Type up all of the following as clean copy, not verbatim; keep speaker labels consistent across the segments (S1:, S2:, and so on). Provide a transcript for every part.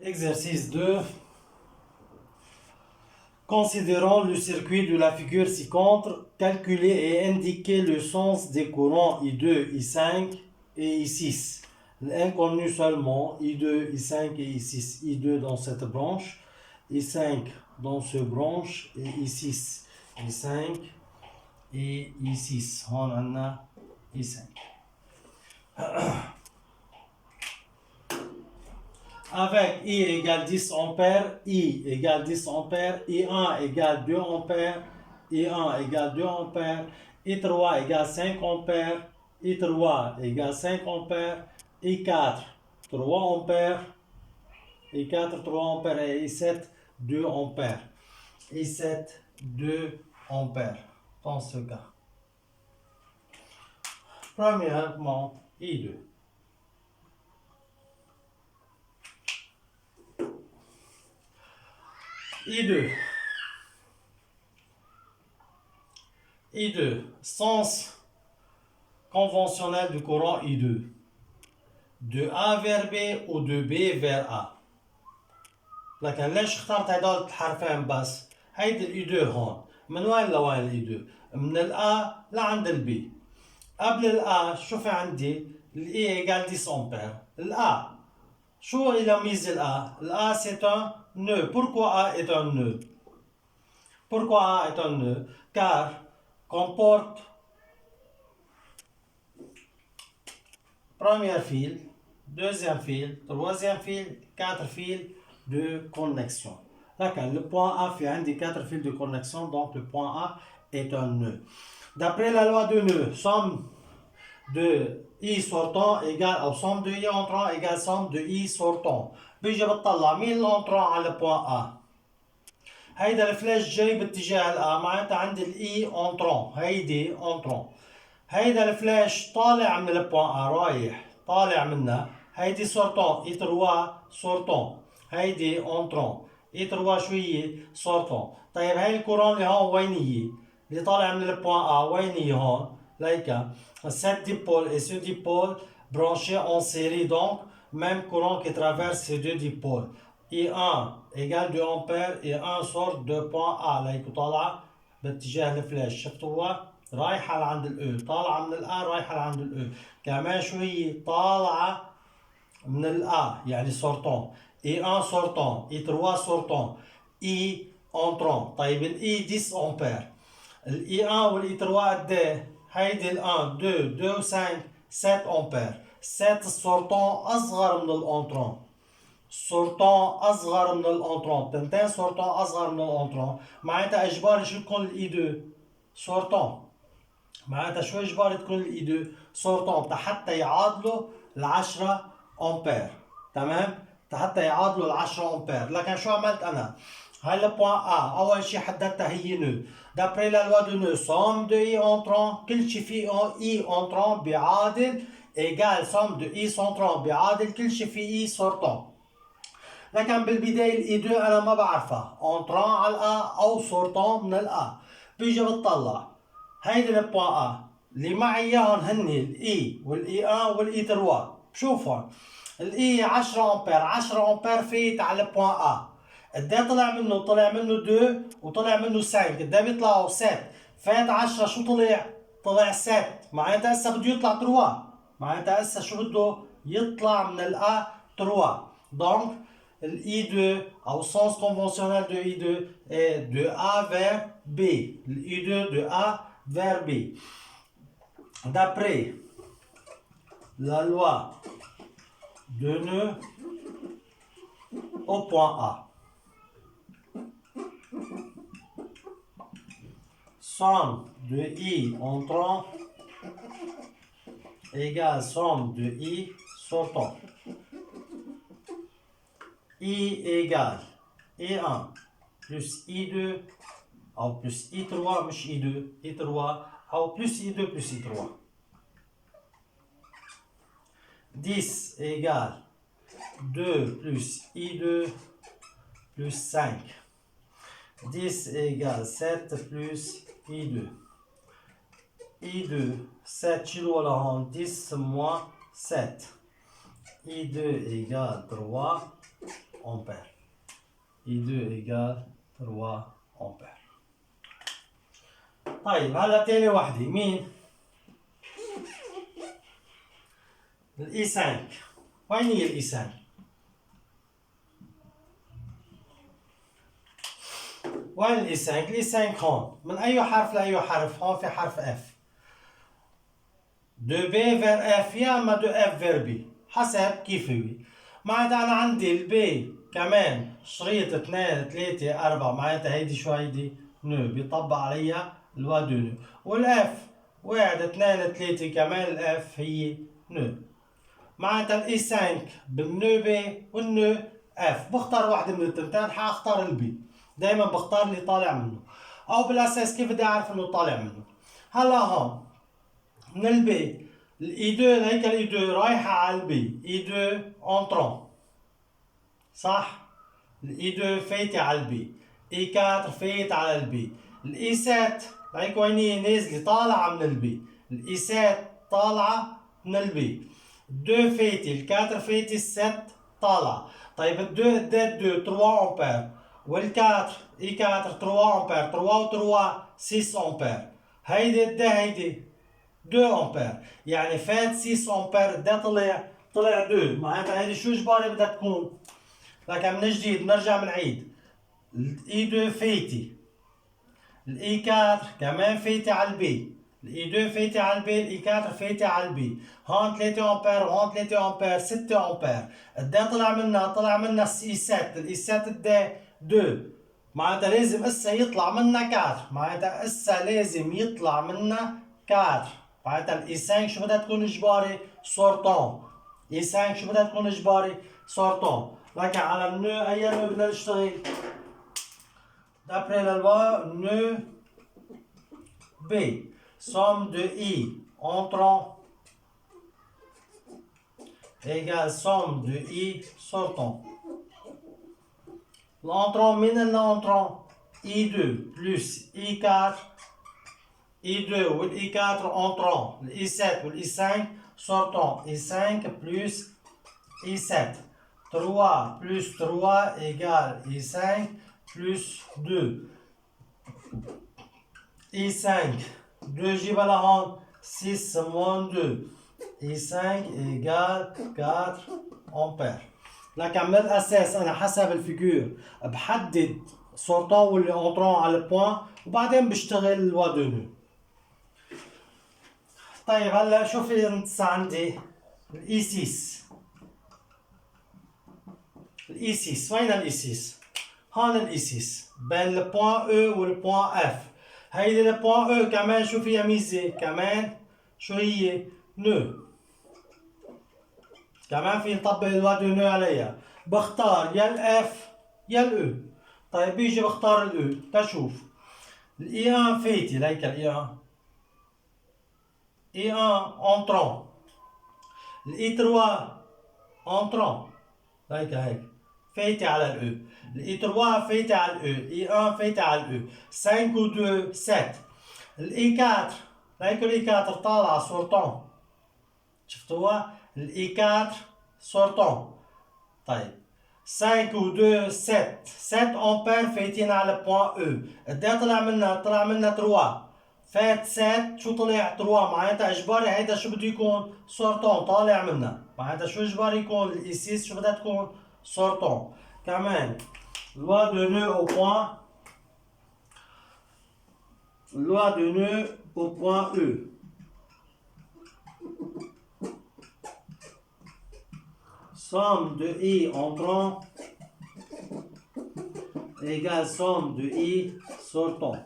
S1: Exercice 2. Considérons le circuit de la figure ci-contre, calculer et indiquer le sens des courants I2, I5 et I6. L'inconnu seulement, I2, I5 et I6. I2 dans cette branche, I5 dans cette branche et I6. I5 et I6. On en a I5. Avec I égale 10 ampères, I égale 10 ampères, I1 égale 2 ampères, I1 égale 2 ampères, I3 égale 5 ampères, I3 égale 5 ampères, I4 3 ampères, I4 3 ampères et I7 2 ampères. I7 2 ampères dans ce cas. Premièrement, I2. I2. I2. Sens conventionnel du courant I2. De A vers B ou de B vers A. لكن ليش اخترت هدول الحرفين بس؟ هيدي الاي 2 هون. من وين لوين الاي 2؟ من الA لعند البي. قبل الA شو في عندي؟ الاي ايجال 10 امبير. الA شو إلى ميزة الA؟ الA c'est un nœud. Pourquoi A est un nœud? Pourquoi A est un nœud? Car comporte premier fil, deuxième fil, troisième fil, 4 fils de connexion. Là, le point A fait un des 4 fils de connexion, donc le point A est un nœud. D'après la loi de nœud, somme de I sortant égale, ou somme de I entrant égale somme de I sortant. بيجي بتطلع مين الانترون على البوان A. هيدا الفلاش جاي باتجاه الA معناتها عندي الاي انترون، هيدي انترون. هيدا الفلاش طالع من البوان A رايح طالع منها، هيدي سورتون اي 3 سورتون، هيدي انترون اي 3 شو هي؟ سورتون. طيب هاي الكورون اللي هون وين هي؟ اللي طالع من البوان A وين هي هون؟ ليكا cette dipôle et ce dipôle branchés en série, donc même courant qui traverse ces deux dipôles. I1 égale 2 ampères et 1 sort de point A. ليكو طالعة باتجاه الفلاش، شفتوها؟ رايحة لعند الأو، طالعة من الA رايحة لعند الأو. كمان شو هي؟ طالعة من الA يعني سورتون. I1 sortant, I3 sortant, I entrant. طيب ال I 10 ampères. ال I1 وال I3 قد ايه؟ هيدي ال 1 2 2 5 7 ampères. 7 sortant أصغر من الانترون. sortant أصغر من الانترون. تنتين sortant أصغر من الانترون. معناتها إجباري شو تكون ال I2؟ sortant. معناتها شو إجباري تكون ال I2؟ sortant حتى يعادلوا ال 10 أمبير. تمام؟ حتى يعادلوا ال 10 امبير. لكن شو عملت انا؟ هاي البوان A اول شيء حددتها هي نو. دابري لا لوا دو نو سوم دو اي انترون، كل شيء في اي انترون بيعادل ايجال سوم دو اي سنترون بيعادل كل شيء في اي سورتون. لكن بالبدايه الاي 2 انا ما بعرفها انترون على الA او سورتون من الA. بيجي بتطلع هيدي البوان A اللي معي اياهم هن الاي والاي 1 والاي 3. بشوفهم الاي 10 امبير، 10 امبير فيت على البوان A. قد ايه طلع منه؟ طلع منه 2 وطلع منه 5. قد ايه بيطلعوا؟ 7. فات 10 شو طلع؟ طلع 7. معناتها هسه بده يطلع 3. معناتها هسه شو بده؟ يطلع من الA 3. دونك الاي 2 او sens conventionnel de I2 est de A vers B. الاي 2 de A vers B. D'après la loi de nœud au point A, somme de I entrant égale somme de I sortant. I égale I1 plus I2 ou plus I3 مش I2 I3 ou plus I2 plus I3. 10 égale 2 plus I2 plus 5. 10 égale 7 plus I2. I2 7 شيلوا لهون 10 moins 7. I2 égale 3 ampères. I2 égale 3 ampères. طيب هلا تاني وحدة مين؟ الاي 5. وين هي الاي 5؟ وين الاي 5؟ الاي 5 هون. من اي حرف لاي حرف؟ هون في حرف اف. دو بي فير اف يا اما دو اف فير بي، حسب كيف هي. معناتها انا عندي البي كمان شريط 2 3 4، معناتها هيدي شو هيدي؟ نو، بيطبق عليها الوا دو نو. والاف 1 2 3 كمان الاف هي نو. معناتها الاي 5 بالنو بي والنو اف. بختار واحدة من التنتين، حاختار البي. دايما بختار اللي طالع منه. او بالاساس كيف بدي اعرف انه طالع منه؟ هلا هون من البي الاي 2 هيك الاي 2 رايحة على البي، اي 2 انترون صح؟ الاي 2 فايتة على البي، اي 4 فايت على البي، الاي 7 هيك وين هي نازلة طالعة من البي، الاي 7 طالعة من البي، 2 فايتة، ال 4 فايتة، 7 طالعة. طيب ال 2 قدام 2 3 امبير، وال 4 اي 4 3 امبير، 3 و 3 6 امبير. هيدي قد هيدي 2 امبير، يعني فات 6 امبير قد طلع 2. معناتها هيدي شو اجباري بدها تكون؟ لكن من جديد بنرجع بنعيد. الاي 2 فايتة، الاي 4 كمان فايتة على البي، الاي 2 فايتة على البي، الاي 4 فايتة على البي. هون 3 امبير وهون 3 امبير، 6 امبير. قد طلع منها؟ طلع منها الاي 7، الاي 7 قد 2. معناتها لازم اسا يطلع منها 4، معناتها اسا لازم يطلع منها 4. معناتها الاي 5 شو بدها تكون اجباري؟ سورتون. اي 5 شو بدها تكون اجباري؟ سورتون. لكن على النو اي نو بدنا نشتغل؟ D'après la loi, nœud B, somme de I entrant égale somme de I sortant. L'entrant, من l'entrant I2 plus I4, I2 ou I4 entrant, I7 ou I5 sortant, I5 plus I7. 3 plus 3 égale I5 plus 2. I5 2 جيبها لهون 6 moins 2. I5 égale 4 امبير. لكن من الاساس انا حسب الفيجور بحدد سورتون واللي اونترون على البوان وبعدين بشتغل الوا دو نو. طيب هلا شوفي انت عندي الاي 6. الاي 6 وين الاي 6؟ هون الاي 6 بين البوان او والبوان اف. هيدي البوان او كمان شو فيها ميزه؟ كمان شو هي؟ نو. كمان في نطبق الوا دو نو عليها. بختار يا الاف يا الاو. طيب بيجي بختار الاو. تشوف الاي 1 فايتي ليك الاي 1. اي 1 انترون. الاي 3 انترون ليك هيك فايتة على الاو. الاي 3 فايتة على الاو، الاي 1 فايتة على الاو. 5 و 2 7. الاي 4 ليكو الاي 4 طالعة سورتون. شفتوها؟ الاي 4 سورتون. طيب 5 و 2 7. 7 امبير فايتين على البوان او. قد طلع منها؟ طلع منها 3. فات 7 شو طلع؟ 3. معناتها اجباري هيدا شو بده يكون؟ سورتون طالع منها. معناتها شو اجباري يكون؟ الاي 6 شو بدها تكون؟ سورتون. كمان loi de nœud au point, loi de nœud au point E. Somme de I entrant égale somme de I sortant.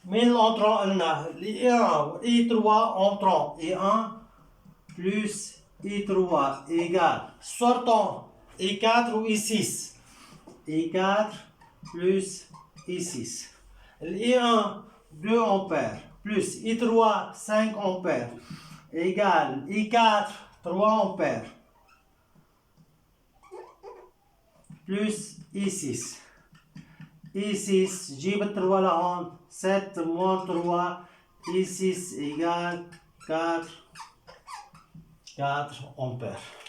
S1: من l'entrant قلنا I1 I3 entrant I1 plus I3 égale sortant I4 ou I6. I4 plus I6. I1 2 ampères plus I3 5 ampères égale I4 3 ampères plus I6. I6 جيب ال 3 لهون 7 moins 3 I6 égale 4 ampères.